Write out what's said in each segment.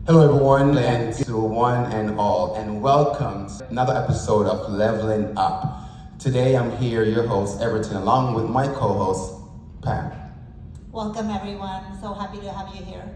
Hello everyone, and to one and all, and welcome to another episode of Leveling Up. Today I'm here, your host Everton, along with my co-host Pam. Welcome everyone, so happy to have you here.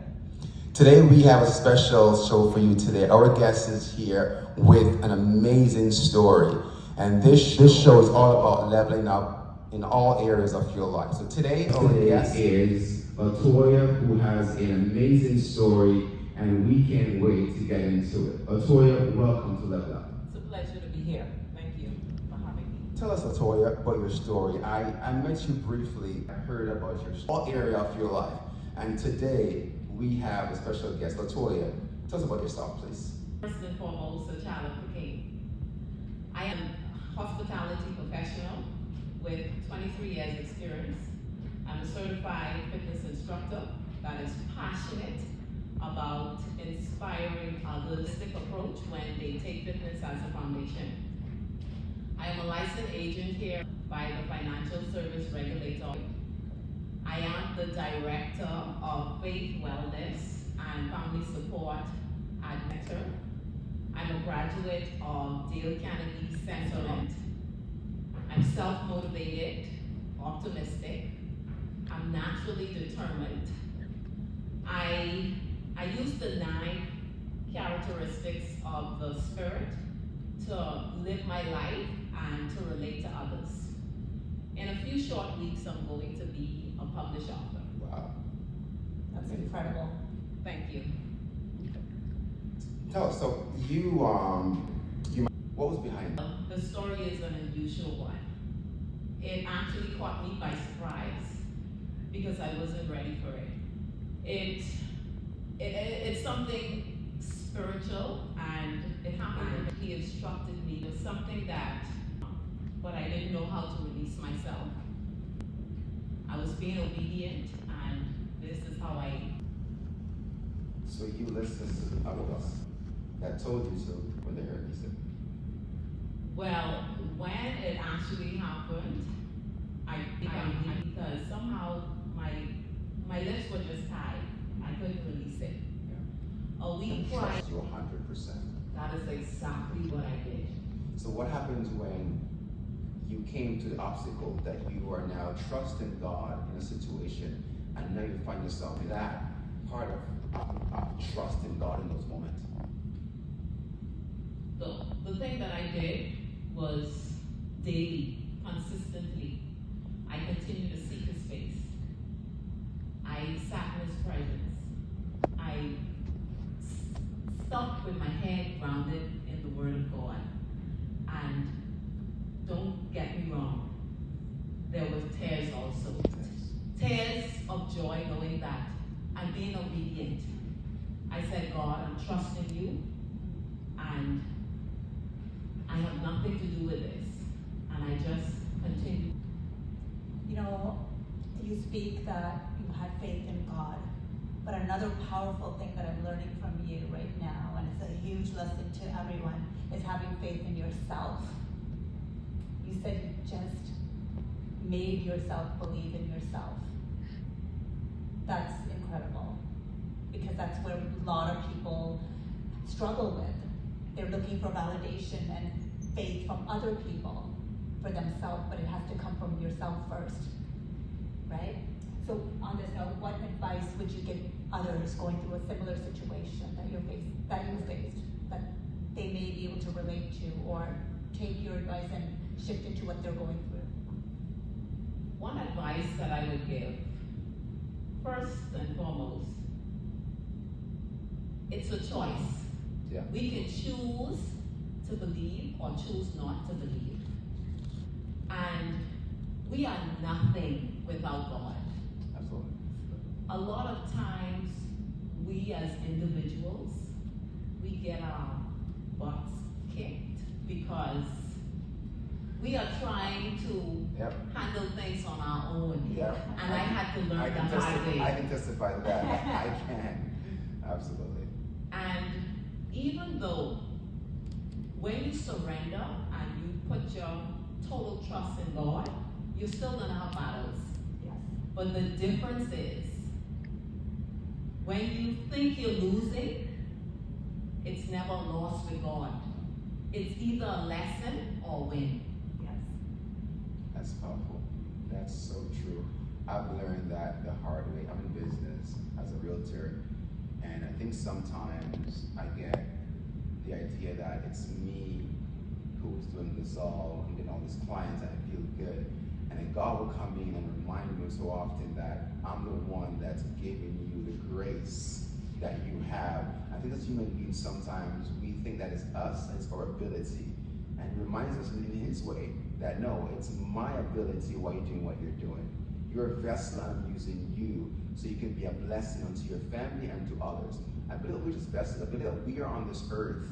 Today we have a special show for you today. Our guest is here with an amazing story, and this show is all about leveling up in all areas of your life. So today our guest is Latoya, who has an amazing story, and we can't wait to get into it. Latoya, welcome to Level Up. It's a pleasure to be here. Thank you for having me. Tell us, Latoya, about your story. I met you briefly. I heard about your all area of your life, and today we have a special guest, Latoya. Tell us about yourself, please. First and foremost, a child of the King. I am a hospitality professional with 23 years experience. I'm a certified fitness instructor that is passionate about inspiring a holistic approach when they take fitness as a foundation. I am a licensed agent here by the Financial Service Regulator. I am the director of Faith Wellness and Family Support at Mentor. I'm a graduate of Dale Carnegie Center. I'm self-motivated, optimistic. I'm naturally determined. I use the 9 characteristics of the Spirit to live my life and to relate to others. In a few short weeks, I'm going to be a published author. Wow. That's incredible. Thank you. Tell us, so what was behind that? The story is an unusual one. It actually caught me by surprise because I wasn't ready for it. It's something spiritual, and it happened. He instructed me with something but I didn't know how to release myself. I was being obedient, and this is how I. So you listened to the others that told you to when they heard you say. Well, when it actually happened, I because somehow my lips were just tied. I couldn't release it. Yeah. A week I prior. trust you 100%. That is exactly what I did. So what happens when you came to the obstacle that you are now trusting God in a situation, and now you find yourself in that part of trusting God in those moments? The thing that I did was daily, consistently, I continued to seek His face. I sat in His presence. I stuck with my head grounded in the Word of God. And don't get me wrong, there were tears also. Tears of joy knowing that I'm being obedient. I said, God, I'm trusting you, and I have nothing to do with this. And I just continued. You know, you speak that you had faith in God, but another powerful thing that I'm learning from you right now, and it's a huge lesson to everyone, is having faith in yourself. You said you just made yourself believe in yourself. That's incredible, because that's where a lot of people struggle with. They're looking for validation and faith from other people for themselves, but it has to come from yourself first, right? So on this note, what advice would you give others going through a similar situation that you faced, that they may be able to relate to, or take your advice and shift it to what they're going through? One advice that I would give, first and foremost, it's a choice. Yeah. We can choose to believe or choose not to believe. And we are nothing without God. Absolutely. A lot of times, we as individuals, we get our butts kicked because we are trying to handle things on our own. Yep. And I had to learn the hard way. I can testify to that. I can. Absolutely. And even though when you surrender and you put your total trust in God, you're still going to have battles. Yes. But the difference is, when you think you're losing, it's never lost with God. It's either a lesson or win. Yes. That's powerful. That's so true. I've learned that the hard way. I'm in business as a realtor, and I think sometimes I get the idea that it's me who's doing this all, I'm getting all these clients and I feel good. And then God will come in and remind me so often that I'm the one that's giving you the grace that you have. I think as human beings sometimes we think that it's us, it's our ability. And he reminds us in his way that no, it's my ability why you're doing what you're doing. You're a vessel, I'm using you so you can be a blessing unto your family and to others. I believe we're just vessels. I believe that we are on this earth.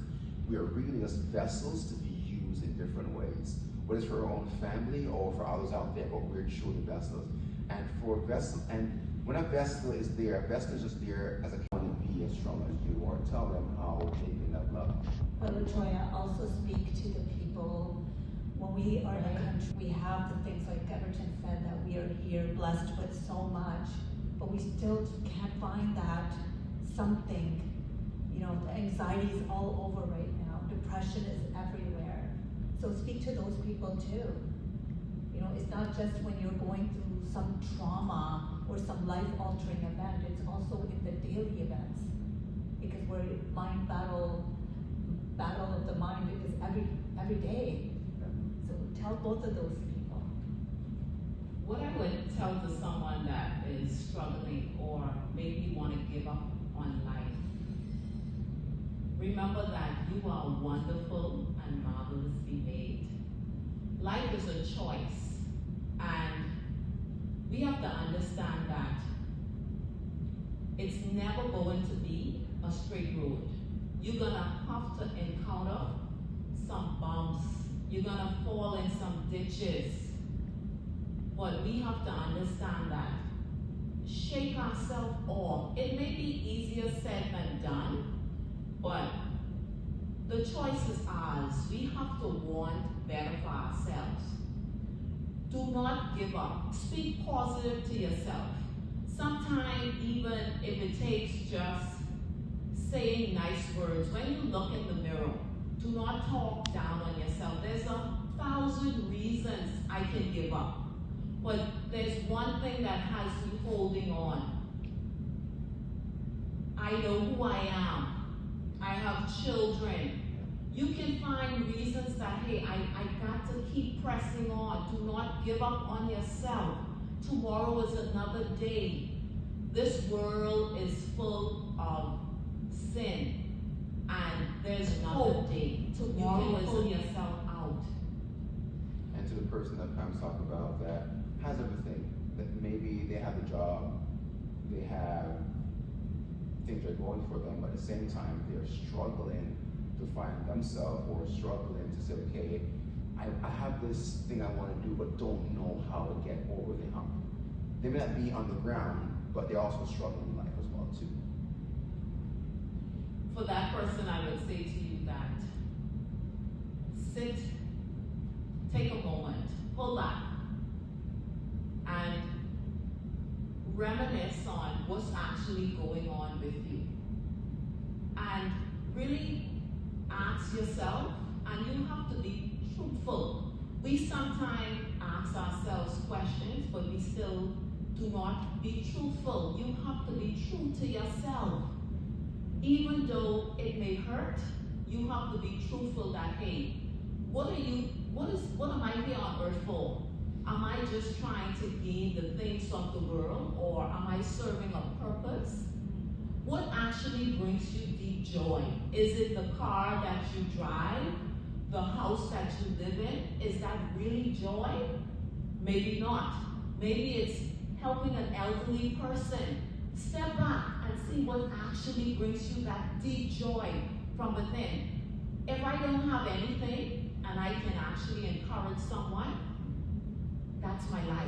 We are really just vessels to be used in different ways, whether it's for our own family or for others out there, but we're truly vessels. And for a vessel, and when a vessel is there, a vessel is just there as a want to be as strong as you are. Tell them how they can have love. But Latoya, also speak to the people. When we are in a country, we have the things like Everton said, that we are here blessed with so much, but we still can't find that something. You know, the anxiety is all over right now. Depression is everywhere. So speak to those people too. You know, it's not just when you're going through some trauma or some life-altering event. It's also in the daily events, because we're mind battle of the mind is every day. So tell both of those people. What I would tell to someone that is struggling or maybe want to give up on life, remember that you are wonderful and marvelously made. Life is a choice, and we have to understand that it's never going to be a straight road. You're gonna have to encounter some bumps. You're gonna fall in some ditches. But we have to understand that. Shake ourselves off. It may be easier said than done, but the choice is ours. We have to want better for ourselves. Do not give up. Speak positive to yourself. Sometimes, even if it takes just saying nice words, when you look in the mirror, do not talk down on yourself. There's 1,000 reasons I can give up. But there's one thing that has me holding on. I know who I am. I have children. You can find reasons that, hey, I got to keep pressing on. Do not give up on yourself. Tomorrow is another day. This world is full of sin. And there's hope. Tomorrow is pull yourself out. And to the person that Pam's talking about that has everything, that maybe they have a job, they have things are going for them, but at the same time they're struggling to find themselves or struggling to say, okay, I have this thing I want to do but don't know how to get over the hump. They may not be on the ground, but they're also struggling in life as well too. For that person, I would say to you that sit, take a moment, pull back, and reminisce on what's actually going on with you. And really ask yourself, and you have to be truthful. We sometimes ask ourselves questions, but we still do not be truthful. You have to be true to yourself. Even though it may hurt, you have to be truthful that, hey, what am I here on earth for? Am I just trying to gain the things of the world, or am I serving a purpose? What actually brings you deep joy? Is it the car that you drive? The house that you live in? Is that really joy? Maybe not. Maybe it's helping an elderly person. Step back and see what actually brings you that deep joy from within. If I don't have anything and I can actually encourage someone, that's my life.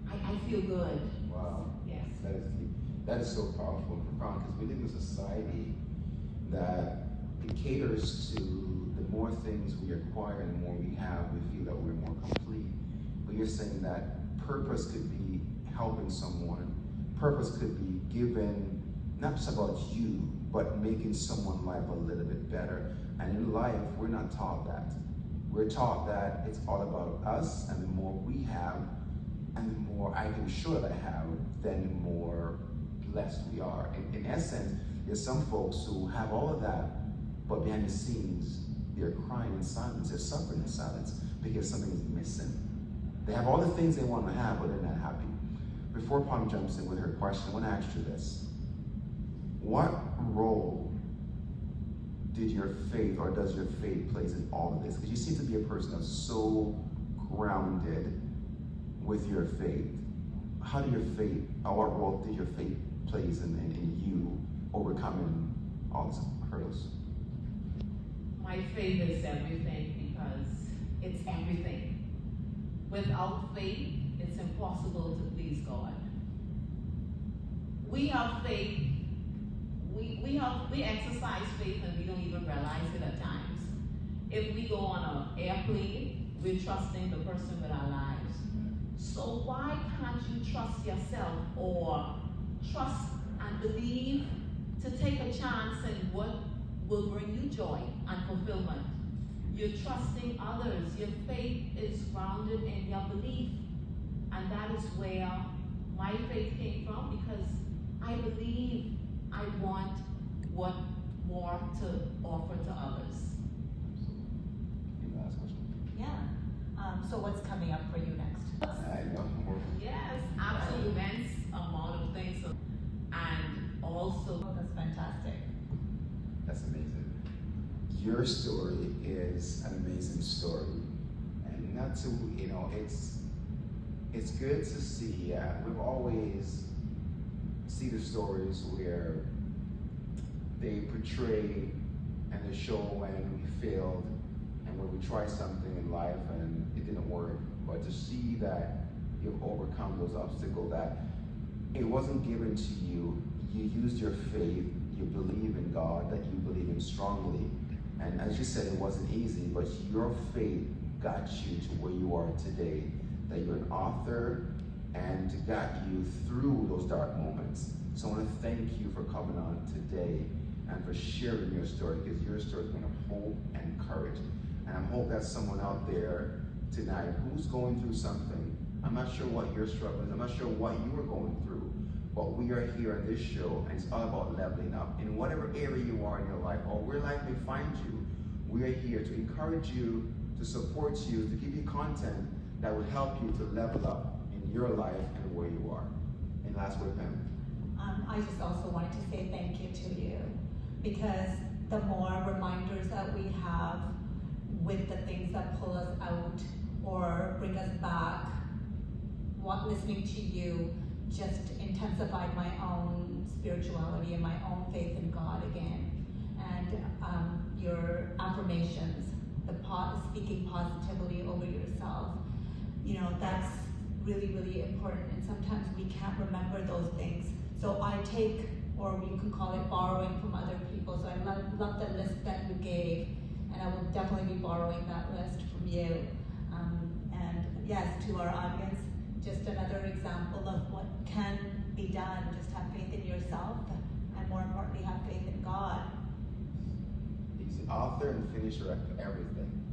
I feel good. Wow. Yes. That is deep. That is so powerful and profound, because we live in a society that it caters to the more things we acquire and the more we have, we feel that we're more complete. But you're saying that purpose could be helping someone. Purpose could be given, not just about you, but making someone's life a little bit better. And in life, we're not taught that. We're taught that it's all about us, and the more we have, and the more I can show that I have, then the more blessed we are. In essence, there's some folks who have all of that, but behind the scenes, they're crying in silence, they're suffering in silence because something is missing. They have all the things they want to have, but they're not happy. Before Palm jumps in with her question, I want to ask you this. What role did your faith, or does your faith plays in all of this? Because you seem to be a person that's so grounded with your faith. How do your faith, or what role did your faith plays in you overcoming all these hurdles? My faith is everything because it's everything. Without faith, it's impossible to please God. We have faith. We exercise faith and we don't even realize it at times. If we go on an airplane, we're trusting the person with our lives. So why can't you trust yourself, or trust and believe to take a chance in what will bring you joy and fulfillment? You're trusting others. Your faith is grounded in your belief. And that is where my faith came from, because I believe I want what more to offer to others. Any last question? Yeah. So what's coming up for you next? I know. Yes, absolutely immense amount of things. And also, Oh, that's fantastic. That's amazing. Your story is an amazing story. And not to, it's good to see, we've always see the stories where they portray and they show when we failed and when we tried something in life and it didn't work. But to see that you've overcome those obstacles, that it wasn't given to you, you used your faith, you believe in God, that you believe in strongly. And as you said, it wasn't easy, but your faith got you to where you are today, that you're an author and got you through those dark moments. So I want to thank you for coming on today and for sharing your story, because your story is going to hope and courage. And I hope that someone out there tonight who's going through something, I'm not sure what you're struggling, I'm not sure what you are going through, but we are here on this show, and it's all about leveling up. In whatever area you are in your life, or where life may find you, we are here to encourage you, to support you, to give you content that will help you to level up in your life and where you are. And last word, Pam. I just also wanted to say thank you to you, because the more reminders that we have with the things that pull us out or bring us back, listening to you just intensified my own spirituality and my own faith in God again. And your affirmations, speaking positivity over yourself, that's really, really important. And sometimes we can't remember those things. So I take, or you can call it borrowing from other people. So I love the list that you gave, and I will definitely be borrowing that list from you. And yes, to our audience, just another example of what can be done. Just have faith in yourself, and more importantly, have faith in God. He's the author and finisher of everything.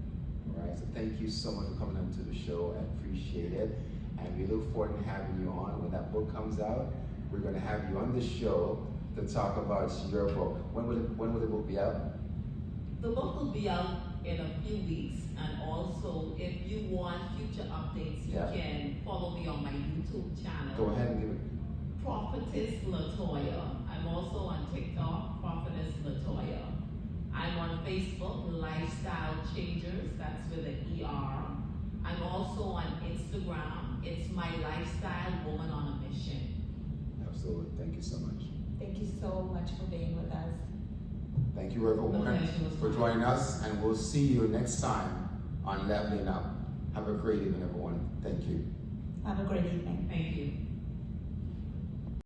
All right, so thank you so much for coming on to the show. I appreciate it. And we look forward to having you on. When that book comes out, we're going to have you on the show to talk about your book. When will the book be out? the book will be out in a few weeks, and also if you want future updates, you can follow me on my YouTube channel. Go ahead and give it. Prophetess Latoya. I'm also on TikTok, Prophetess Latoya. I'm on Facebook, Lifestyle Changers, that's with an ER. I'm also on Instagram, it's My Lifestyle Woman on a Mission. Absolutely, thank you so much. Thank you so much for being with us. Thank you everyone for joining us, and we'll see you next time on Leveling Up. Have a great evening, everyone. Thank you. Have a great evening. Thank you.